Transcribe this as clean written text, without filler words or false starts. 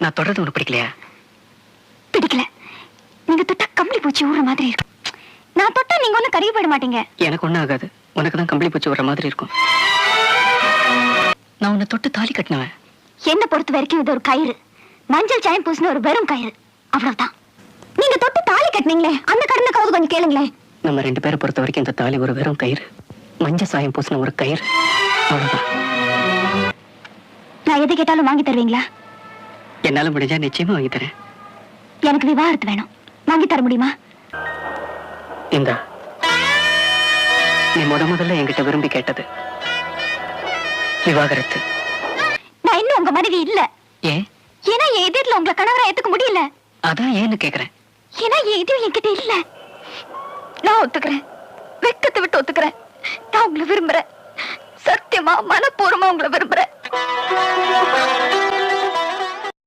நான் தொடர்ந்து உனக்கு பிடிக்கலையா? பிடிக்கல. நீங்க தொட்டா கம்பளி பூச்சி ஊற மாதிரி இருக்கும். நான் தொட்டா நீங்க ஒன்னும் கருகி போயிட மாட்டீங்க. எனக்கு ஒண்ணும் ஆகாது. உனக்கு தான் கம்பளி பூச்சி ஊற மாதிரி இருக்கும். நான் உன்னை தொட்டு தாலி கட்டினவன். என்ன பொறுத்த வரைக்கும் இது ஒரு கயிறு. மஞ்சள் சாயம் பூசின ஒரு வெறும் கயிறு. அவ்வளவுதான். நீங்க தொட்டு தாலி கட்டினீங்களே, அந்த கடனை கவுது கொஞ்சம் கேளுங்களேன். நம்ம 2 பேரை பொறுத்த வரைக்கும் இந்த தாலி ஒரு வெறும் கயிறு. மஞ்சள் சாயம் பூசின ஒரு கயிறு. அவ்வளவுதான். நான் எது கேட்டாலும் வாங்கி தருவீங்களா? என்னால முடிஞ்சா நிச்சயமா வாங்கி தரேன். எனக்கு விவாகரத்து வேணும். வாங்கி தர முடியுமா? இந்தா, நீ முதல்ல என்கிட்ட விரும்பி கேட்டது விவாகரத்து. நான் இன்னும் உங்க மனைவி இல்ல. ஏன்? ஏன்னா என் எதிரில உங்களை கணவரை ஏத்துக்க முடியல. அதான் ஏன்னு கேக்குறேன். ஏன்னா என் எதிரி என்கிட்ட இல்ல. நான் ஒத்துக்கிறேன். வெக்கத்தை விட்டு ஒத்துக்கிறேன். நான் உங்களை விரும்புறேன். சத்தியமா மனப்பூர்வமா உங்களை விரும்புறேன்.